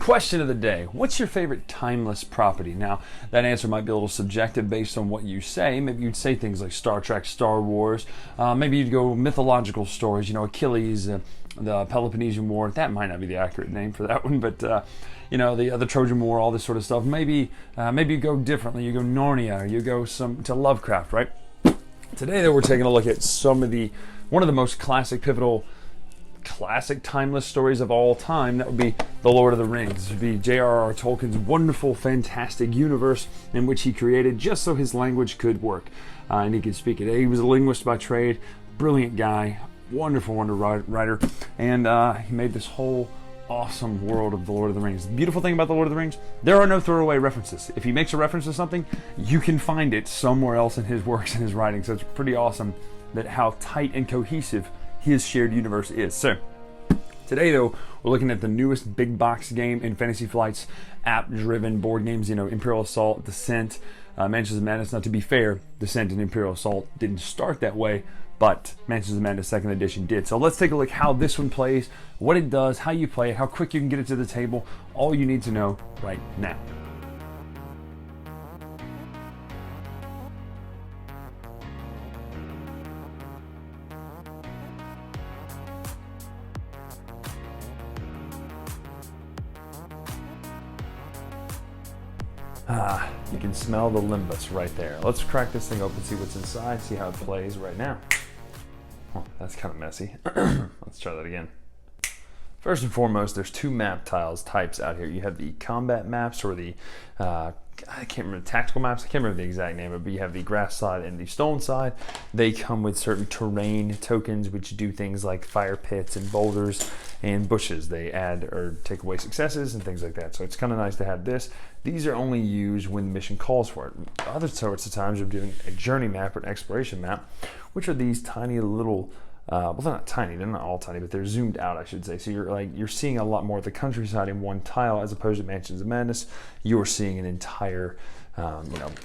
Question of the day: what's your favorite timeless property? Now, that answer might be a little subjective based on what you say. Maybe you'd say things like Star Trek, Star Wars. Maybe you'd go mythological stories, Achilles, the Peloponnesian War. That might not be the accurate name for that one, but the Trojan War, all this sort of stuff. Maybe you go differently. You go Narnia, or you go to Lovecraft, right? Today, though, we're taking a look at one of the most classic timeless stories of all time. That would be The Lord of the Rings. This would be J.R.R. Tolkien's wonderful, fantastic universe in which he created just so his language could work and he could speak it. He was a linguist by trade, brilliant guy, wonderful writer, and he made this whole awesome world of The Lord of the Rings. The beautiful thing about The Lord of the Rings, there are no throwaway references. If he makes a reference to something, you can find it somewhere else in his works and his writing. So it's pretty awesome that how tight and cohesive his shared universe is. So today, though, we're looking at the newest big box game in Fantasy Flight's app-driven board games. Imperial Assault, Descent, Mansions of Madness. Now, to be fair, Descent and Imperial Assault didn't start that way, but Mansions of Madness 2nd Edition did. So let's take a look how this one plays, what it does, how you play it, how quick you can get it to the table. All you need to know right now. You can smell the limbus right there. Let's crack this thing open, see what's inside, see how it plays right now. Oh, that's kind of messy. Let's try that again. First and foremost, there's two map types out here. You have the combat maps, or the I can't remember, tactical maps. I can't remember the exact name of it, but you have the grass side and the stone side. They come with certain terrain tokens which do things like fire pits and boulders and bushes. They add or take away successes and things like that. So it's kind of nice to have this. These are only used when the mission calls for it. Other sorts of times you're doing a journey map or an exploration map, which are these tiny little well, they're not tiny, they're not all tiny, but they're zoomed out, I should say. So you're seeing a lot more of the countryside in one tile, as opposed to Mansions of Madness. You're seeing an entire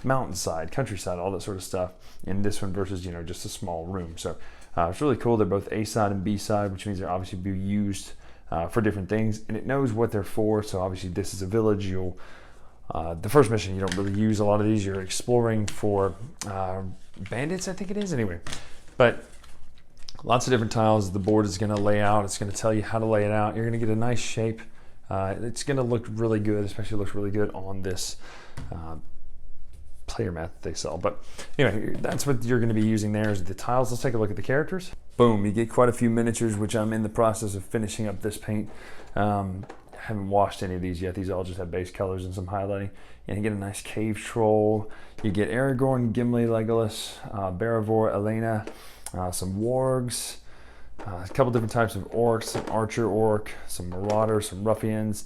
mountainside, countryside, all that sort of stuff in this one versus just a small room. So it's really cool. They're both A side and B side, which means they're obviously be used for different things, and it knows what they're for. So obviously this is a village. The first mission, you don't really use a lot of these. You're exploring for bandits, I think it is, anyway. But lots of different tiles the board is going to lay out. It's going to tell you how to lay it out. You're going to get a nice shape. It's going to look really good, especially looks really good on this player mat that they sell. But anyway, that's what you're going to be using there is the tiles. Let's take a look at the characters. Boom, you get quite a few miniatures, which I'm in the process of finishing up this paint. Haven't washed any of these yet. These all just have base colors and some highlighting. And you get a nice cave troll. You get Aragorn, Gimli, Legolas, Barivor, Elena, some wargs, a couple different types of orcs, some archer orc, some marauders, some ruffians,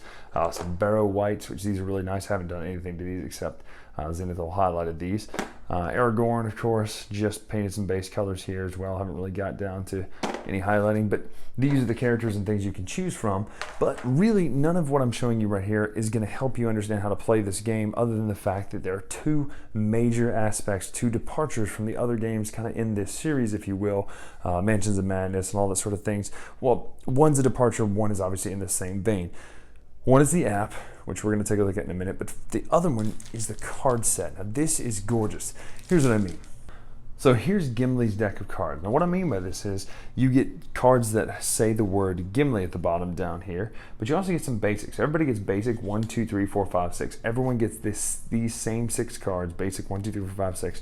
some barrow whites, which these are really nice. I haven't done anything to these except Zenithal highlighted these. Aragorn, of course, just painted some base colors here as well. Haven't really got down to any highlighting, but these are the characters and things you can choose from. But really, none of what I'm showing you right here is going to help you understand how to play this game, other than the fact that there are two major aspects, two departures from the other games kind of in this series, if you will, Mansions of Madness and all that sort of things. Well, one's a departure, one is obviously in the same vein. One is the app, which we're going to take a look at in a minute, but the other one is the card set. Now, this is gorgeous. Here's what I mean. So here's Gimli's deck of cards. Now what I mean by this is you get cards that say the word Gimli at the bottom down here, but you also get some basics. Everybody gets basic 1, 2, 3, 4, 5, 6. Everyone gets these same 6 cards, basic 1, 2, 3, 4, 5, 6,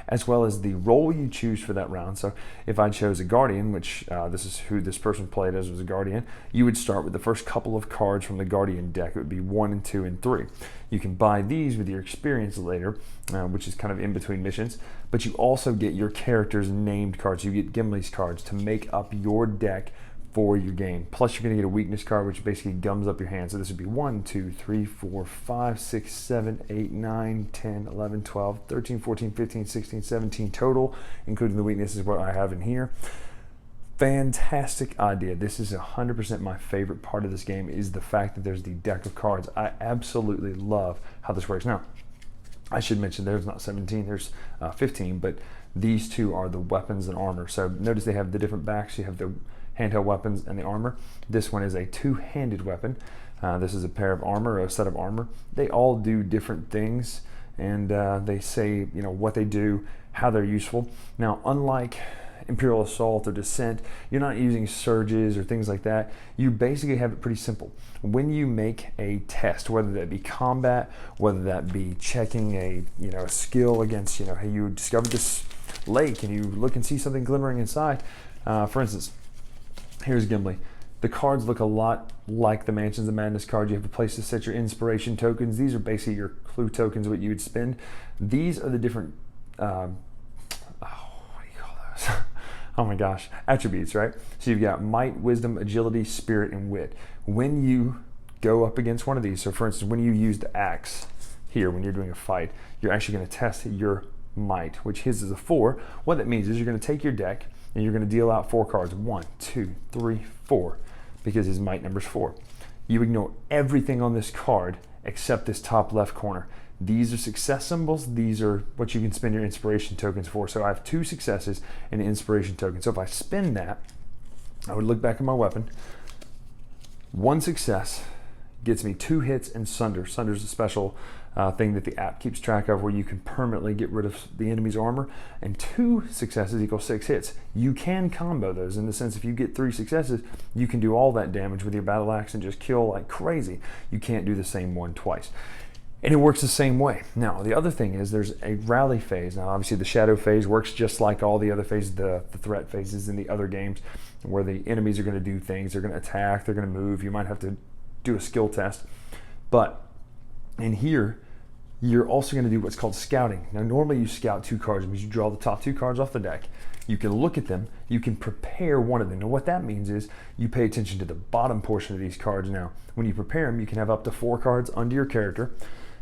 as well as the role you choose for that round. So if I chose a Guardian, which this is who this person played as, was a Guardian, you would start with the first couple of cards from the Guardian deck. It would be 1 and 2 and 3. You can buy these with your experience later, which is kind of in between missions, but you also get your character's named cards. You get Gimli's cards to make up your deck for your game. Plus you're going to get a weakness card, which basically gums up your hand. So this would be 1, 2, 3, 4, 5, 6, 7, 8, 9, 10, 11, 12, 13, 14, 15, 16, 17 total, including the weaknesses what I have in here. Fantastic idea. This is 100% my favorite part of this game, is the fact that there's the deck of cards. I absolutely love how this works. Now, I should mention there's not 17, there's 15, but these two are the weapons and armor. So notice they have the different backs. You have the handheld weapons and the armor. This one is a two-handed weapon. This is a pair of armor, or a set of armor. They all do different things, and they say, you know, what they do, how they're useful. Now, unlike Imperial Assault or Descent, you're not using surges or things like that. You basically have it pretty simple. When you make a test, whether that be combat, whether that be checking a skill against, hey, you discovered this lake and you look and see something glimmering inside. For instance, here's Gimli. The cards look a lot like the Mansions of Madness card. You have a place to set your inspiration tokens. These are basically your clue tokens, what you would spend. These are the different, what do you call those? Oh my gosh, attributes, right? So you've got might, wisdom, agility, spirit, and wit. When you go up against one of these, so for instance, when you use the axe here, when you're doing a fight, you're actually going to test your might, which his is a 4. What that means is you're going to take your deck and you're going to deal out 4 cards. 1, 2, 3, 4, because his might number's 4. You ignore everything on this card except this top left corner. These are success symbols. These are what you can spend your inspiration tokens for. So I have 2 successes and an inspiration token. So if I spend that, I would look back at my weapon. 1 success gets me 2 hits and Sunder. Sunder is a special thing that the app keeps track of, where you can permanently get rid of the enemy's armor, and 2 successes equals 6 hits. You can combo those, in the sense if you get 3 successes, you can do all that damage with your battle axe and just kill like crazy. You can't do the same one twice. And it works the same way. Now, the other thing is there's a rally phase. Now, obviously, the shadow phase works just like all the other phases, the threat phases in the other games, where the enemies are going to do things. They're going to attack. They're going to move. You might have to do a skill test. But in here, you're also going to do what's called scouting. Now, normally you scout 2 cards. It means you draw the top 2 cards off the deck. You can look at them. You can prepare one of them. Now, what that means is you pay attention to the bottom portion of these cards. Now, when you prepare them, you can have up to 4 cards under your character.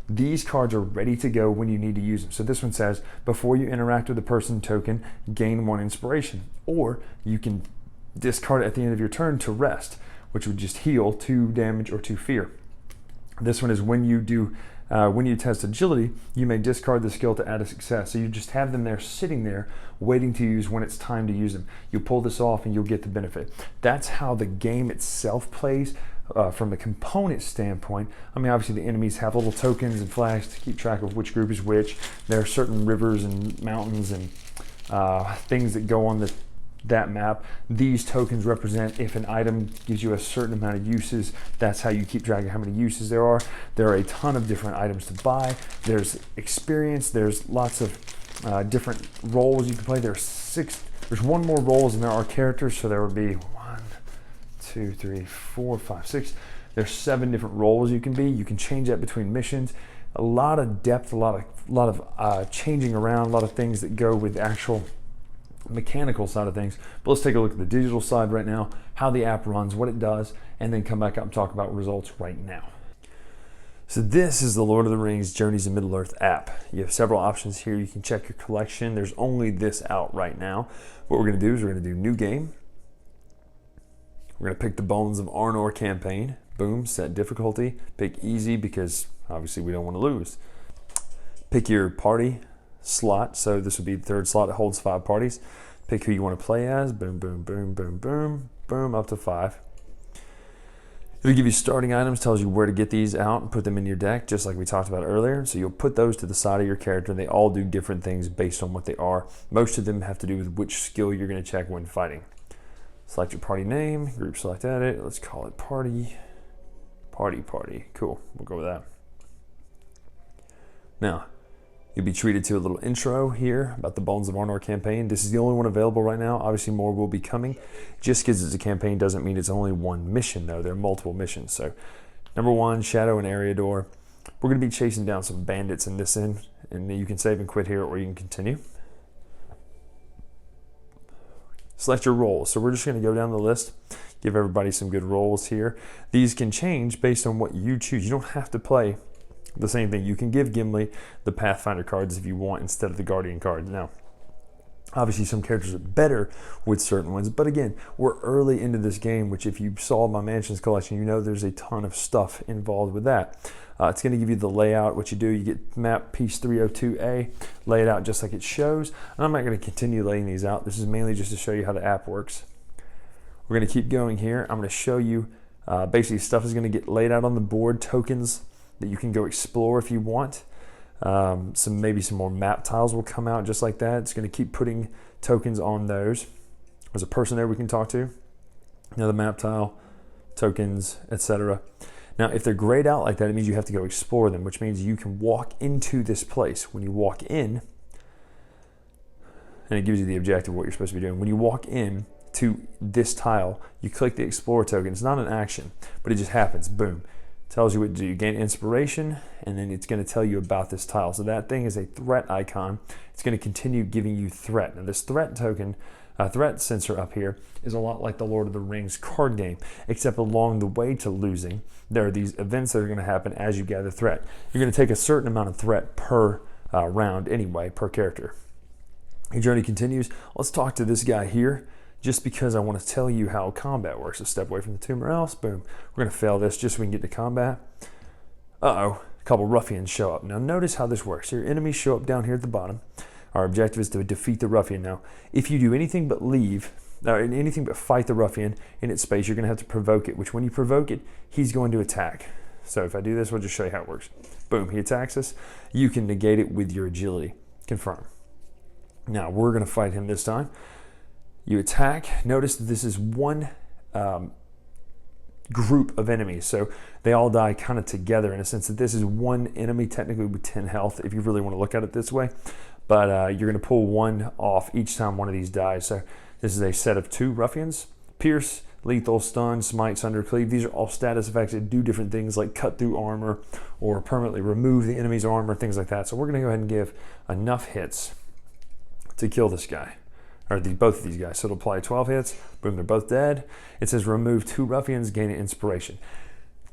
These cards are ready to go when you need to use them. So this one says, before you interact with the person token, gain 1 inspiration. Or you can discard it at the end of your turn to rest, which would just heal 2 damage or 2 fear. This one is when you test agility, you may discard the skill to add a success. So you just have them there sitting there waiting to use when it's time to use them. You pull this off and you'll get the benefit. That's how the game itself plays. From the component standpoint, I mean, obviously the enemies have little tokens and flags to keep track of which group is which. There are certain rivers and mountains and things that go on that map. These tokens represent if an item gives you a certain amount of uses. That's how you keep track of how many uses there are. There are a ton of different items to buy. There's experience. There's lots of different roles you can play. There's 1 more roles than there are characters, so there would be 2, 3, 4, 5, 6. There's 7 different roles you can be. You can change that between missions. A lot of depth, a lot of changing around, a lot of things that go with the actual mechanical side of things. But let's take a look at the digital side right now, how the app runs, what it does, and then come back up and talk about results right now. So this is the Lord of the Rings Journeys in Middle-earth app. You have several options here. You can check your collection. There's only this out right now. What we're going to do is we're going to do new game. We're going to pick the Bones of Arnor campaign. Boom, set difficulty. Pick easy because obviously we don't want to lose. Pick your party slot. So this would be the 3rd slot that holds 5 parties. Pick who you want to play as. Boom, boom, boom, boom, boom, boom, up to 5. It'll give you starting items, tells you where to get these out and put them in your deck, just like we talked about earlier. So you'll put those to the side of your character. They all do different things based on what they are. Most of them have to do with which skill you're going to check when fighting. Select your party name, group select edit. Let's call it party. Cool, we'll go with that. Now, you'll be treated to a little intro here about the Bones of Arnor campaign. This is the only one available right now. Obviously more will be coming. Just because it's a campaign doesn't mean it's only 1 mission though. There are multiple missions. So number 1, Shadow and Eriador. We're gonna be chasing down some bandits in this end, and you can save and quit here or you can continue. Select your roles. So we're just going to go down the list, give everybody some good roles here. These can change based on what you choose. You don't have to play the same thing. You can give Gimli the Pathfinder cards if you want instead of the Guardian cards. Now, obviously some characters are better with certain ones, but again, we're early into this game, which if you saw my Mansions collection, you know there's a ton of stuff involved with that. It's going to give you the layout. What you do, you get map piece 302A, lay it out just like it shows. And I'm not going to continue laying these out. This is mainly just to show you how the app works. We're going to keep going here. I'm going to show you Basically, stuff is going to get laid out on the board, tokens that you can go explore if you want. Maybe some more map tiles will come out just like that. It's going to keep putting tokens on those. There's a person there we can talk to. Another map tile, tokens, etc. Now, if they're grayed out like that, it means you have to go explore them, which means you can walk into this place. When you walk in, and it gives you the objective of what you're supposed to be doing. When you walk in to this tile, you click the Explorer token. It's not an action, but it just happens. Boom. Tells you what to do. You gain inspiration, and then it's going to tell you about this tile. So that thing is a threat icon. It's going to continue giving you threat. Now, this threat token, threat sensor up here, is a lot like the Lord of the Rings card game, except along the way to losing, there are these events that are going to happen as you gather threat. You're going to take a certain amount of threat per round anyway, per character. Your journey continues. Let's talk to this guy here, just because I want to tell you how combat works. So step away from the tumor else. Boom. We're going to fail this just so we can get to combat. Uh-oh. A couple ruffians show up. Now notice how this works. Your enemies show up down here at the bottom. Our objective is to defeat the ruffian. Now, if you do anything but leave, or anything but fight the ruffian in its space, you're going to have to provoke it, which when you provoke it, he's going to attack. So if I do this, we'll just show you how it works. Boom. He attacks us. You can negate it with your agility. Confirm. Now, we're going to fight him this time. You attack. Notice that this is one group of enemies. So they all die kind of together in a sense that this is one enemy technically with 10 health if you really want to look at it this way. But you're going to pull one off each time one of these dies. So this is a set of 2 ruffians. Pierce, lethal, stun, smite, sunder, cleave. These are all status effects that do different things like cut through armor or permanently remove the enemy's armor, things like that. So we're going to go ahead and give enough hits to kill this guy. Or both of these guys. So it'll apply 12 hits. Boom, they're both dead. It says remove 2 ruffians, gain an inspiration.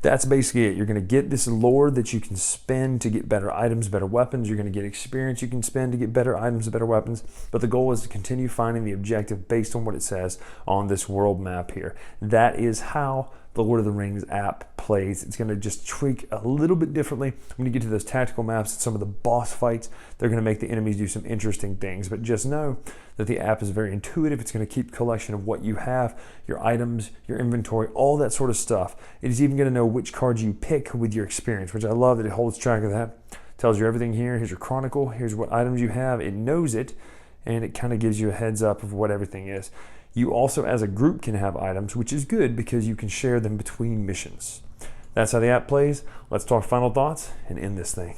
That's basically it. You're going to get this lore that you can spend to get better items, better weapons. You're going to get experience you can spend to get better items, better weapons. But the goal is to continue finding the objective based on what it says on this world map here. That is how the Lord of the Rings app plays. It's going to just tweak a little bit differently. When you get to those tactical maps and some of the boss fights, they're going to make the enemies do some interesting things. But just know that the app is very intuitive. It's going to keep collection of what you have, your items, your inventory, all that sort of stuff. It is even going to know which cards you pick with your experience, which I love that it holds track of that. Tells you everything here. Here's your chronicle. Here's what items you have. It knows it, and it kind of gives you a heads up of what everything is. You also, as a group, can have items, which is good because you can share them between missions. That's how the app plays. Let's talk final thoughts and end this thing.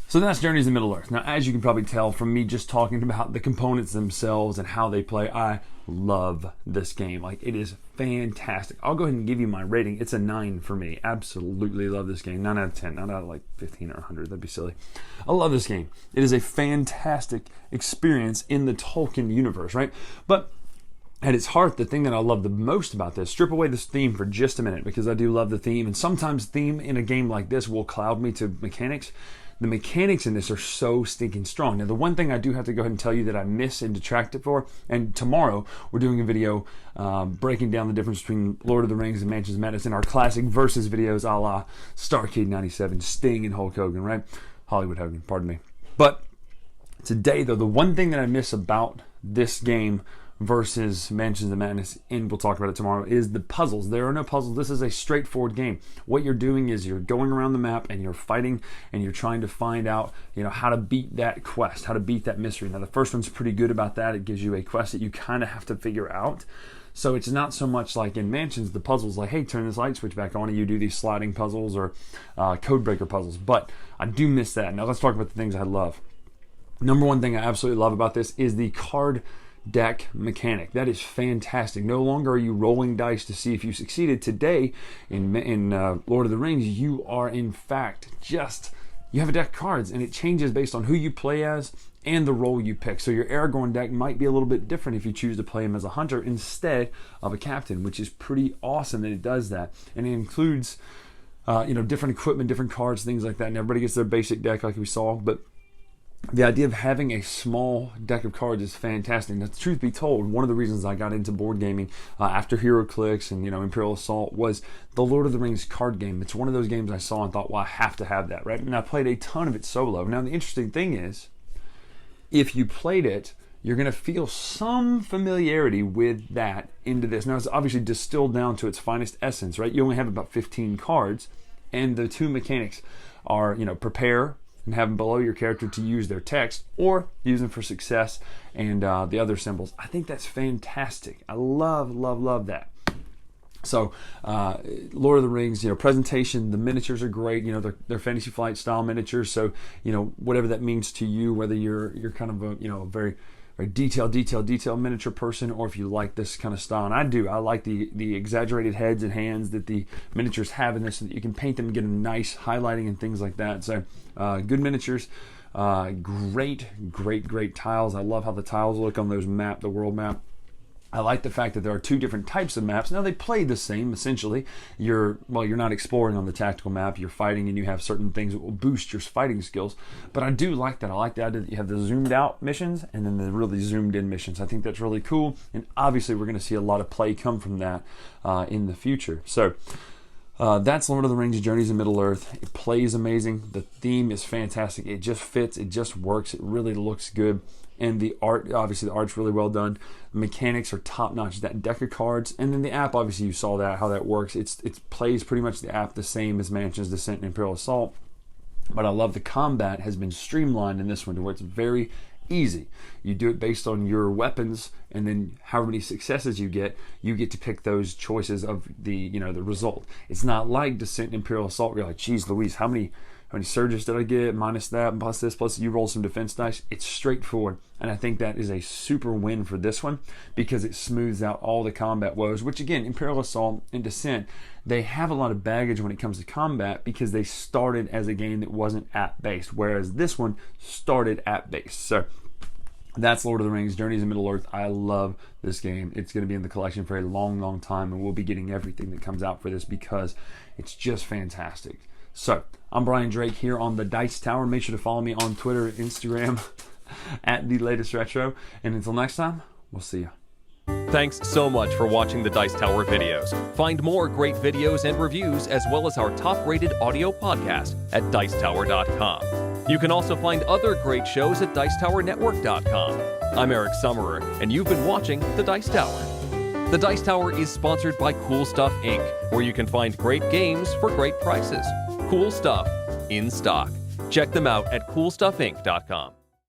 So that's Journeys in Middle-earth. Now, as you can probably tell from me just talking about the components themselves and how they play, I love this game. Like, it is fantastic. I'll go ahead and give you my rating. It's a 9 for me. Absolutely love this game. 9 out of 10. Not out of like 15 or 100. That'd be silly. I love this game. It is a fantastic experience in the Tolkien universe, right? But at its heart, the thing that I love the most about this, strip away this theme for just a minute because I do love the theme, and sometimes theme in a game like this will cloud me to mechanics. The mechanics in this are so stinking strong. Now, the one thing I do have to go ahead and tell you that I miss and detract it for, and tomorrow we're doing a video breaking down the difference between Lord of the Rings and Mansions of Madness in our classic versus videos a la Starcade 97, Sting and Hulk Hogan, right? Hollywood Hogan, pardon me. But today, though, the one thing that I miss about this game versus Mansions of Madness, and we'll talk about it tomorrow, is the puzzles. There are no puzzles. This is a straightforward game. What you're doing is you're going around the map and you're fighting and you're trying to find out, how to beat that quest, how to beat that mystery. Now, the first one's pretty good about that. It gives you a quest that you kind of have to figure out. So it's not so much like in Mansions, the puzzles like, hey, turn this light switch back on and you do these sliding puzzles or code breaker puzzles. But I do miss that. Now, let's talk about the things I love. Number one thing I absolutely love about this is the card deck mechanic. That is fantastic. No longer are you rolling dice to see if you succeeded. Today in Lord of the Rings, you are in fact you have a deck of cards, and it changes based on who you play as and the role you pick. So your Aragorn deck might be a little bit different if you choose to play him as a hunter instead of a captain, which is pretty awesome that it does that. And it includes different equipment, different cards, things like that. And everybody gets their basic deck like we saw, but the idea of having a small deck of cards is fantastic. Now, the truth be told, one of the reasons I got into board gaming after HeroClix and Imperial Assault was the Lord of the Rings card game. It's one of those games I saw and thought, well, I have to have that, right? And I played a ton of it solo. Now, the interesting thing is, if you played it, you're going to feel some familiarity with that into this. Now, it's obviously distilled down to its finest essence, right? You only have about 15 cards, and the two mechanics are, prepare and have them below your character to use their text, or use them for success and the other symbols. I think that's fantastic. I love that. So, Lord of the Rings, presentation, the miniatures are great. They're Fantasy Flight style miniatures. So, whatever that means to you, whether you're kind of a very detailed miniature person, or if you like this kind of style. And I do. I like the exaggerated heads and hands that the miniatures have in this, so that you can paint them and get a nice highlighting and things like that. So, good miniatures. Great tiles. I love how the tiles look on those the world map. I like the fact that there are two different types of maps. Now, they play the same, essentially. You're not exploring on the tactical map. You're fighting, and you have certain things that will boost your fighting skills. But I do like that. I like the idea that you have the zoomed out missions and then the really zoomed in missions. I think that's really cool. And obviously, we're going to see a lot of play come from that in the future. So, that's Lord of the Rings Journeys in Middle-earth. It plays amazing. The theme is fantastic. It just fits. It just works. It really looks good. And the art, obviously the art's really well done. The mechanics are top-notch. That deck of cards, and then the app, obviously you saw how that works. It plays pretty much the app the same as Mansion's Descent and Imperial Assault. But I love the combat has been streamlined in this one to where it's very easy. You do it based on your weapons, and then however many successes you get to pick those choices of the the result. It's not like Descent and Imperial Assault where you're like, geez Louise, how many surges did I get, minus that, plus this, plus you roll some defense dice. It's straightforward, and I think that is a super win for this one, because it smooths out all the combat woes, which again, Imperial Assault and Descent, they have a lot of baggage when it comes to combat, because they started as a game that wasn't app-based, whereas this one started app-based. So that's Lord of the Rings Journeys in Middle-earth. I love this game. It's going to be in the collection for a long time, and we'll be getting everything that comes out for this because it's just fantastic. So, I'm Brian Drake here on the Dice Tower. Make sure to follow me on Twitter, Instagram, at The Latest Retro. And until next time, we'll see you. Thanks so much for watching the Dice Tower videos. Find more great videos and reviews, as well as our top-rated audio podcast at Dicetower.com. You can also find other great shows at DicetowerNetwork.com. I'm Eric Summerer, and you've been watching the Dice Tower. The Dice Tower is sponsored by Cool Stuff Inc., where you can find great games for great prices. Cool stuff in stock. Check them out at CoolStuffInc.com.